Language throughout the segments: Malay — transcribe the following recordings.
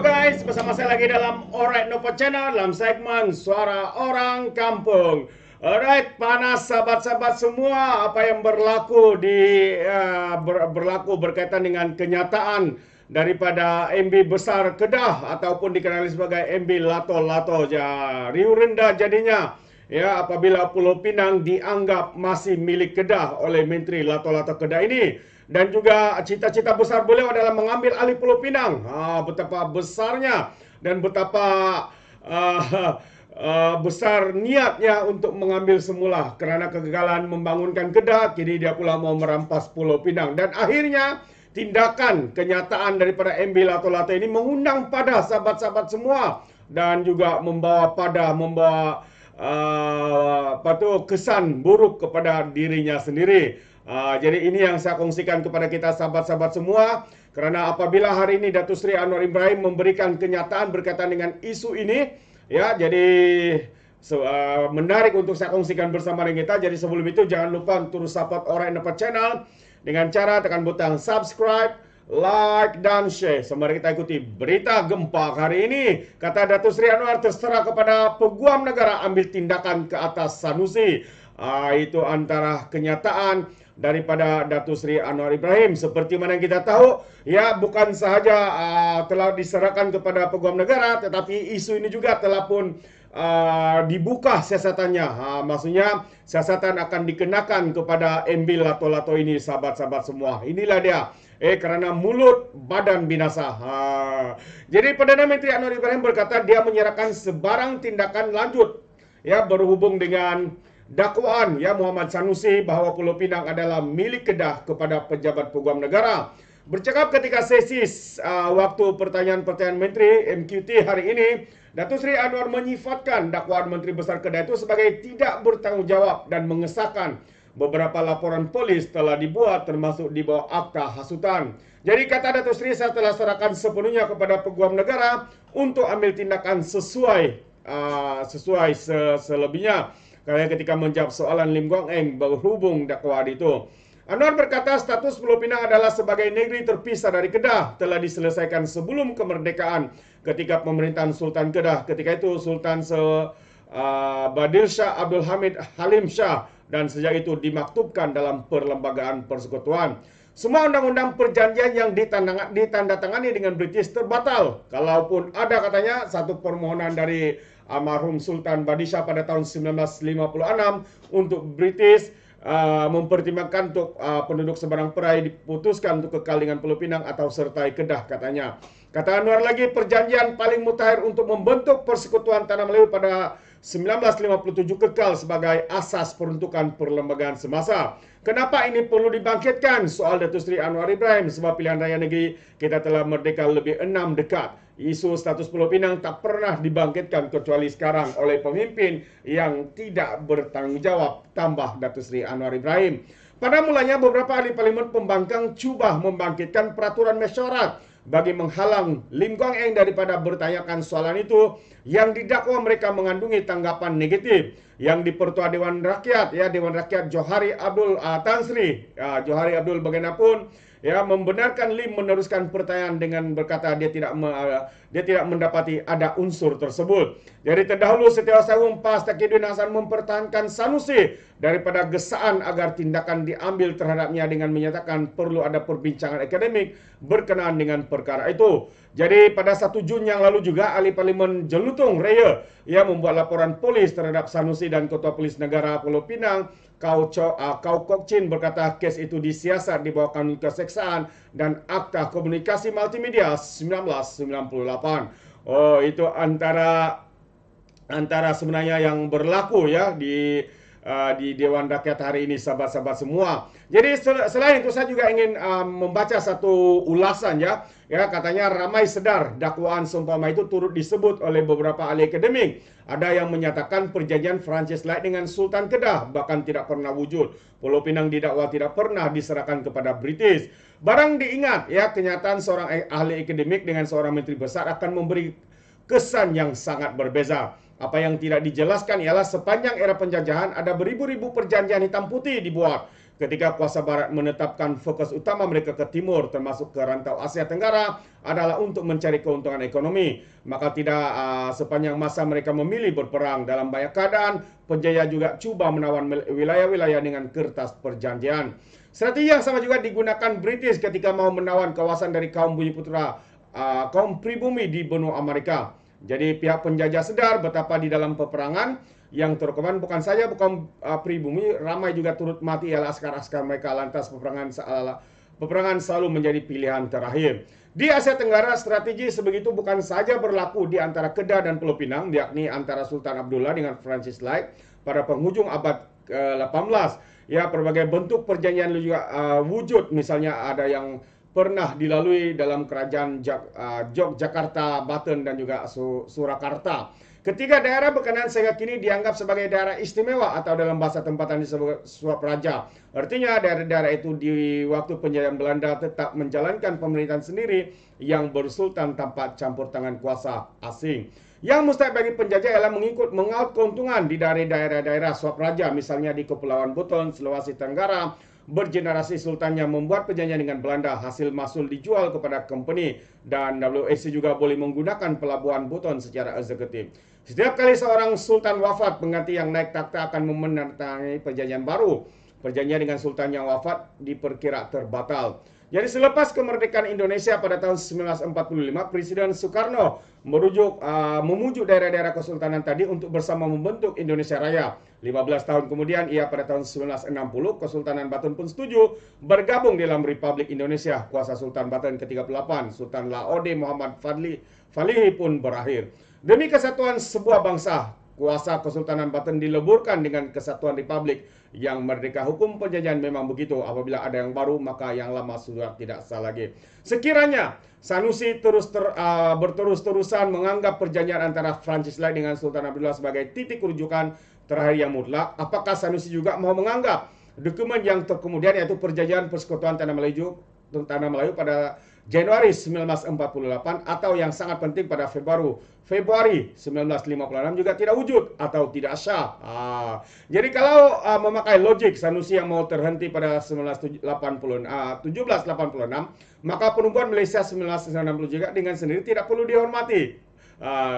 guys, bersama saya lagi dalam Alright Nopo Channel dalam segmen Suara Orang Kampung. Alright, panas sahabat-sahabat semua, apa yang berlaku berkaitan dengan kenyataan daripada MB Besar Kedah ataupun dikenali sebagai MB Lato-Lato. Riuh rendah jadinya ya apabila Pulau Pinang dianggap masih milik Kedah oleh Menteri Lato-Lato Kedah ini. Dan juga cita-cita besar beliau adalah mengambil alih Pulau Pinang. Betapa besarnya dan betapa besar niatnya untuk mengambil semula. Kerana kegagalan membangunkan Kedah, kini dia pula mau merampas Pulau Pinang. Dan akhirnya tindakan kenyataan daripada MB Lato-Lato ini mengundang pada sahabat-sahabat semua. Dan juga membawa kesan buruk kepada dirinya sendiri. Jadi ini yang saya kongsikan kepada kita sahabat-sahabat semua. Kerana apabila hari ini Datuk Seri Anwar Ibrahim memberikan kenyataan berkaitan dengan isu ini, ya, jadi menarik untuk saya kongsikan bersama dengan kita. Jadi sebelum itu jangan lupa untuk support Alright Nopo Channel dengan cara tekan butang subscribe, like dan share. Mari kita ikuti berita gempa hari ini. Kata Datuk Seri Anwar, terserah kepada peguam negara ambil tindakan ke atas Sanusi. Itu antara kenyataan daripada Datuk Seri Anwar Ibrahim. Seperti mana yang kita tahu, ya, bukan sahaja telah diserahkan kepada peguam negara, tetapi isu ini juga telah pun dibuka siasatannya. Maksudnya siasatan akan dikenakan kepada MB Lato-Lato ini, sahabat-sahabat semua. Inilah dia. Kerana mulut badan binasa. Jadi Perdana Menteri Anwar Ibrahim berkata dia menyerahkan sebarang tindakan lanjut, ya, berhubung dengan dakwaan, ya, Muhammad Sanusi bahawa Pulau Pinang adalah milik Kedah kepada pejabat peguam negara. Bercakap ketika sesi waktu pertanyaan-pertanyaan Menteri MQT hari ini, Datuk Seri Anwar menyifatkan dakwaan Menteri Besar Kedah itu sebagai tidak bertanggungjawab dan mengesahkan beberapa laporan polis telah dibuat termasuk di bawah akta hasutan. Jadi kata Datuk Seri, saya telah serahkan sepenuhnya kepada peguam negara untuk ambil tindakan sesuai selebihnya. Karena ketika menjawab soalan Lim Guang Eng berhubung dakwaan itu, Anwar berkata status Pulau Pinang adalah sebagai negeri terpisah dari Kedah telah diselesaikan sebelum kemerdekaan ketika pemerintahan Sultan Kedah. Ketika itu Sultan Badil Shah Abdul Hamid Halim Shah, dan sejak itu dimaktubkan dalam perlembagaan persekutuan. Semua undang-undang perjanjian yang ditandatangani dengan British terbatal. Kalaupun ada katanya satu permohonan dari almarhum Sultan Badisha pada tahun 1956 untuk British mempertimbangkan untuk penduduk seberang perai diputuskan untuk kekal dengan Pulau Pinang atau sertai Kedah katanya. Kata Anwar lagi, perjanjian paling mutakhir untuk membentuk Persekutuan Tanah Melayu pada 1957 kekal sebagai asas peruntukan perlembagaan semasa. Kenapa ini perlu dibangkitkan? Soal Datuk Seri Anwar Ibrahim. Sebab pilihan raya negeri kita telah merdeka lebih 6 dekad. Isu status Pulau Pinang tak pernah dibangkitkan kecuali sekarang oleh pemimpin yang tidak bertanggungjawab, tambah Datuk Seri Anwar Ibrahim. Pada mulanya beberapa ahli parlimen pembangkang cuba membangkitkan peraturan mesyuarat bagi menghalang Lim Guang Eng daripada bertanyakan soalan itu yang didakwa mereka mengandungi tanggapan negatif. Yang dipertua Dewan Rakyat, ya, Dewan Rakyat Johari Abdul Tan Sri Johari Abdul bagaimanapun, ya, membenarkan Lim meneruskan pertanyaan dengan berkata dia tidak mendapati ada unsur tersebut. Jadi terdahulu Setiausaha Umum PAS Takiuddin Hasan mempertahankan Sanusi daripada gesaan agar tindakan diambil terhadapnya dengan menyatakan perlu ada perbincangan akademik berkenaan dengan perkara itu. Jadi pada 1 Jun yang lalu juga ahli parlimen Jelutung Raya ia membuat laporan polis terhadap Sanusi dan Ketua Polis Negara Pulau Pinang Kau Kok Chin berkata kes itu disiasat di bawah kanun keseksaan dan Akta Komunikasi Multimedia 1998. Itu antara sebenarnya yang berlaku, ya, di Dewan Rakyat hari ini, sahabat-sahabat semua. Jadi selain itu saya juga ingin membaca satu ulasan, ya, katanya ramai sedar dakwaan seumpama itu turut disebut oleh beberapa ahli akademik. Ada yang menyatakan perjanjian Francis Light dengan Sultan Kedah bahkan tidak pernah wujud. Pulau Pinang didakwa tidak pernah diserahkan kepada British. Barang diingat, ya, kenyataan seorang ahli akademik dengan seorang menteri besar akan memberi kesan yang sangat berbeza. Apa yang tidak dijelaskan ialah sepanjang era penjajahan ada beribu-ribu perjanjian hitam putih dibuat. ketika kuasa barat menetapkan fokus utama mereka ke timur termasuk ke rantau Asia Tenggara adalah untuk mencari keuntungan ekonomi. Maka tidak sepanjang masa mereka memilih berperang. Dalam banyak keadaan, penjajah juga cuba menawan wilayah-wilayah dengan kertas perjanjian. Strategi yang sama juga digunakan British ketika mau menawan kawasan dari kaum Bumiputera, kaum pribumi di benua Amerika. Jadi pihak penjajah sedar betapa di dalam peperangan yang terkorban bukan saja kaum pribumi, ramai juga turut mati ialah askar-askar mereka. Lantas peperangan selalu menjadi pilihan terakhir. Di Asia Tenggara, strategi sebegitu bukan saja berlaku di antara Kedah dan Pulau Pinang, yakni antara Sultan Abdullah dengan Francis Light pada penghujung abad ke-18. Ya, berbagai bentuk perjanjian juga wujud, misalnya ada yang pernah dilalui dalam kerajaan Yogyakarta, Banten dan juga Surakarta. Ketiga daerah berkenaan sehingga kini dianggap sebagai daerah istimewa atau dalam bahasa tempatan disebut suap raja. Artinya daerah-daerah itu di waktu penjajahan Belanda tetap menjalankan pemerintahan sendiri yang bersultan tanpa campur tangan kuasa asing. Yang mustahil bagi penjajah ialah mengaut keuntungan di daerah-daerah suap raja, misalnya di Kepulauan Buton, Sulawesi Tenggara. Bergenerasi sultan yang membuat perjanjian dengan Belanda, hasil masul dijual kepada company dan WAC juga boleh menggunakan pelabuhan Buton secara eksekutif. Setiap kali seorang sultan wafat, pengganti yang naik takhta akan menandatangani perjanjian baru. Perjanjian dengan sultan yang wafat diperkira terbatal. Jadi selepas kemerdekaan Indonesia pada tahun 1945, Presiden Soekarno memujuk daerah-daerah kesultanan tadi untuk bersama membentuk Indonesia Raya. 15 tahun kemudian, ia pada tahun 1960, Kesultanan Banten pun setuju bergabung dalam Republik Indonesia. Kuasa Sultan Banten ke-38, Sultan Laode Muhammad Falihi pun berakhir. Demi kesatuan sebuah bangsa, kuasa Kesultanan Banten dileburkan dengan kesatuan Republik yang merdeka. Hukum penjajahan memang begitu. Apabila ada yang baru, maka yang lama sudah tidak sah lagi. Sekiranya Sanusi berterus-terusan menganggap perjanjian antara Francis Light dengan Sultan Abdullah sebagai titik rujukan terakhir yang mutlak, apakah Sanusi juga mau menganggap dokumen yang terkemudian yaitu Perjanjian Persekutuan Tanah Melayu pada Januari 1948 atau yang sangat penting pada Februari 1956 juga tidak wujud atau tidak sah. Jadi kalau memakai logik Sanusi yang mau terhenti pada 1786, maka penubuhan Malaysia 1960 juga dengan sendiri tidak perlu dihormati.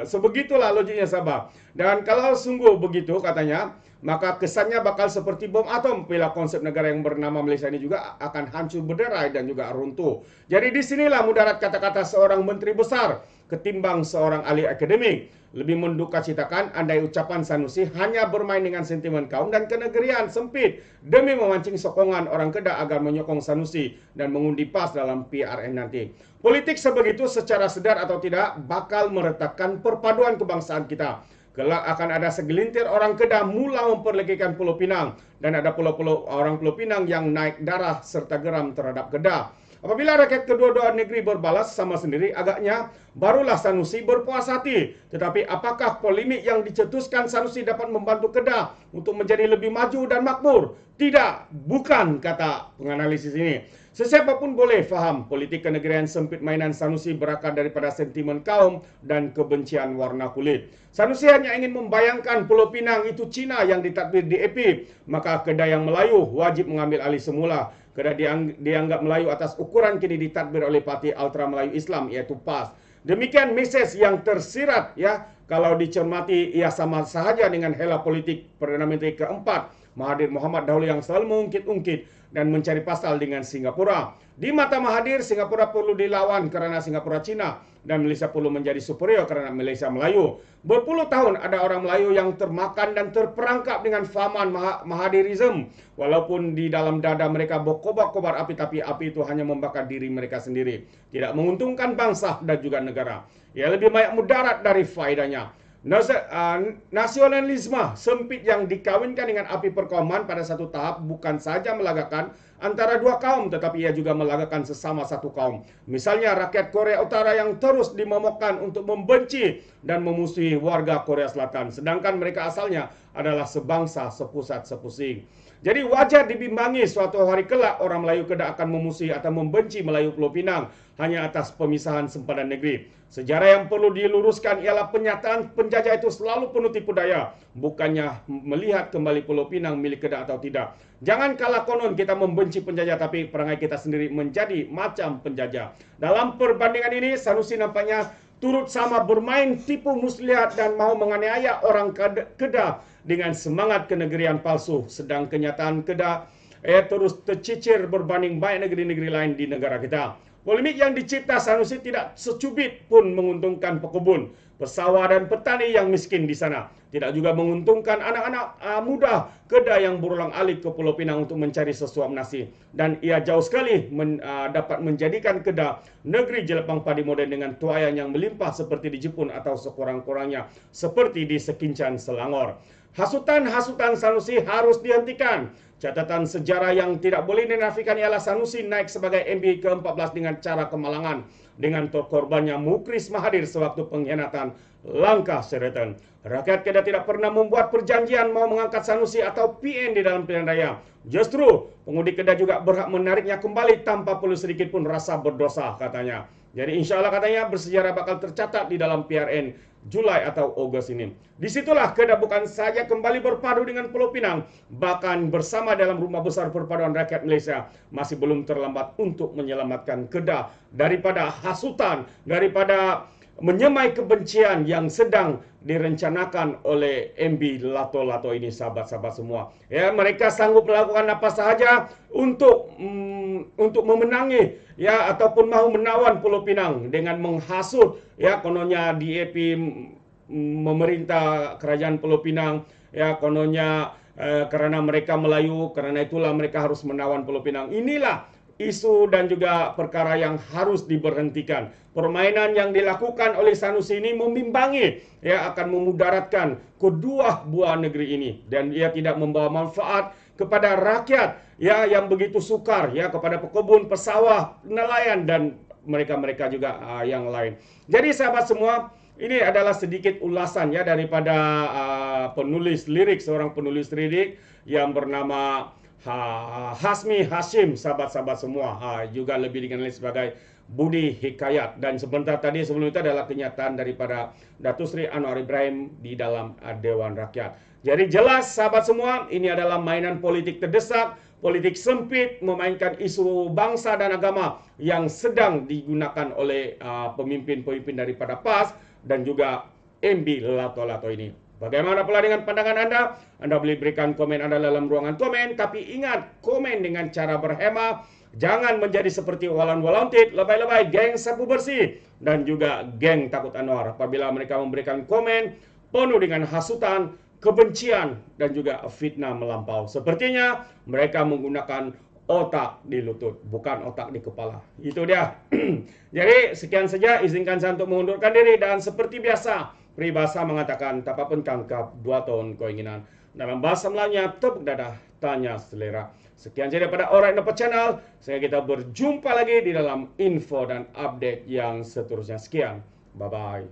Sebegitulah logiknya Sabah. Dan kalau sungguh begitu katanya, maka kesannya bakal seperti bom atom bila konsep negara yang bernama Malaysia ini juga akan hancur berderai dan juga runtuh. Jadi disinilah mudarat kata-kata seorang menteri besar ketimbang seorang ahli akademik. Lebih mendukacitakan andai ucapan Sanusi hanya bermain dengan sentimen kaum dan kenegerian sempit demi memancing sokongan orang Kedah agar menyokong Sanusi dan mengundi PAS dalam PRN nanti. Politik sebegitu secara sedar atau tidak bakal meretakkan perpaduan kebangsaan kita. Kelak akan ada segelintir orang Kedah mula memperlegikan Pulau Pinang dan ada orang Pulau Pinang yang naik darah serta geram terhadap Kedah. Apabila rakyat kedua-dua negeri berbalas sama sendiri, agaknya barulah Sanusi berpuas hati. Tetapi apakah polemik yang dicetuskan Sanusi dapat membantu Kedah untuk menjadi lebih maju dan makmur? Tidak, bukan, kata penganalisis ini. Sesiapapun boleh faham politik kenegerian sempit mainan Sanusi berakar daripada sentimen kaum dan kebencian warna kulit. Sanusi hanya ingin membayangkan Pulau Pinang itu Cina yang ditadbir di EP. Maka Kedah yang Melayu wajib mengambil alih semula. Kedah dianggap Melayu atas ukuran kini ditadbir oleh Parti Ultra Melayu Islam iaitu PAS. Demikian mesej yang tersirat ya. Kalau dicermati ia sama sahaja dengan hela politik Perdana Menteri keempat Mahathir Mohamad dahulu yang selalu mengungkit-ungkit dan mencari pasal dengan Singapura. Di mata Mahathir, Singapura perlu dilawan kerana Singapura Cina dan Malaysia perlu menjadi superior kerana Malaysia Melayu. Berpuluh tahun ada orang Melayu yang termakan dan terperangkap dengan fahaman Mahathirism. Walaupun di dalam dada mereka berkobar-kobar api, tapi api itu hanya membakar diri mereka sendiri. Tidak menguntungkan bangsa dan juga negara. Ia lebih banyak mudarat dari faedahnya. Nasionalisme sempit yang dikawinkan dengan api perkauman pada satu tahap bukan saja melagakan antara dua kaum, tetapi ia juga melagakan sesama satu kaum. Misalnya rakyat Korea Utara yang terus dimomokkan untuk membenci dan memusuhi warga Korea Selatan, sedangkan mereka asalnya adalah sebangsa, sepusat, sepusing. Jadi wajar dibimbangi suatu hari kelak orang Melayu Kedah akan memusuhi atau membenci Melayu Pulau Pinang hanya atas pemisahan sempadan negeri. Sejarah yang perlu diluruskan ialah penyataan penjajah itu selalu penuh tipu daya, bukannya melihat kembali Pulau Pinang milik Kedah atau tidak. Jangan kalah konon kita membenci penjajah, tapi perangai kita sendiri menjadi macam penjajah. Dalam perbandingan ini, Sanusi nampaknya turut sama bermain tipu muslihat dan mau menganiaya orang Kedah dengan semangat kenegerian palsu. Sedang kenyataan Kedah terus tercicir berbanding baik negeri-negeri lain di negara kita. Polemik yang dicipta Sanusi tidak secubit pun menguntungkan pekebun, pesawah dan petani yang miskin di sana. Tidak juga menguntungkan anak-anak muda Kedah yang berulang-alik ke Pulau Pinang untuk mencari sesuap nasi. Dan ia jauh sekali dapat menjadikan Kedah negeri jelepang padi modern dengan tuayan yang melimpah seperti di Jepun atau sekurang-kurangnya seperti di Sekincan, Selangor. Hasutan-hasutan Sanusi harus dihentikan. Catatan sejarah yang tidak boleh dinafikan ialah Sanusi naik sebagai MB ke-14 dengan cara kemalangan, dengan korbannya Mukris Mahathir sewaktu pengkhianatan Langkah Sheraton. Rakyat Kedah tidak pernah membuat perjanjian mau mengangkat Sanusi atau PN di dalam pilihan raya. Justru, pengundi Kedah juga berhak menariknya kembali tanpa perlu sedikit pun rasa berdosa, katanya. Jadi insya Allah katanya bersejarah bakal tercatat di dalam PRN Julai atau Ogos ini. Disitulah Kedah bukan saja kembali berpadu dengan Pulau Pinang, bahkan bersama dalam Rumah Besar Perpaduan Rakyat Malaysia. Masih belum terlambat untuk menyelamatkan Kedah daripada hasutan, daripada menyemai kebencian yang sedang direncanakan oleh MB Lato-Lato ini, sahabat-sahabat semua. Ya, mereka sanggup melakukan apa sahaja untuk memenangi ya ataupun mahu menawan Pulau Pinang dengan menghasut ya kononnya DAP memerintah kerajaan Pulau Pinang ya kononnya karena mereka Melayu, karena itulah mereka harus menawan Pulau Pinang. Inilah isu dan juga perkara yang harus diberhentikan. Permainan yang dilakukan oleh Sanusi ini membimbangi, ya akan memudaratkan kedua buah negeri ini, dan ia tidak membawa manfaat kepada rakyat ya yang begitu sukar ya, kepada pekebun, pesawah, nelayan dan mereka-mereka juga yang lain. Jadi sahabat semua, ini adalah sedikit ulasan ya daripada penulis lirik, seorang penulis lirik yang bernama Hasmi Hashim, sahabat-sahabat semua, juga lebih dikenali sebagai Budi Hikayat. Dan sebentar tadi sebelum itu adalah kenyataan daripada Datuk Seri Anwar Ibrahim di dalam Dewan Rakyat. Jadi jelas sahabat semua, ini adalah mainan politik terdesak, politik sempit, memainkan isu bangsa dan agama yang sedang digunakan oleh pemimpin-pemimpin daripada PAS dan juga MB Lato-Lato ini. Bagaimana pula dengan pandangan Anda? Anda boleh berikan komen Anda dalam ruangan komen. Tapi ingat, komen dengan cara berhema. Jangan menjadi seperti Walan Walontit, lebay-lebay, geng sapu bersih, dan juga geng takut Anwar. Apabila mereka memberikan komen penuh dengan hasutan, kebencian, dan juga fitnah melampau. Sepertinya mereka menggunakan otak di lutut, bukan otak di kepala. Itu dia. Jadi sekian saja, izinkan saya untuk mengundurkan diri. Dan seperti biasa, peribahasa mengatakan, tak apa pun tangkap 2 tahun keinginan. Dalam bahasa Melayunya, tepuk dadah, tanya selera. Sekian saja daripada Alright Nampak Channel. Sehingga kita berjumpa lagi di dalam info dan update yang seterusnya. Sekian. Bye-bye.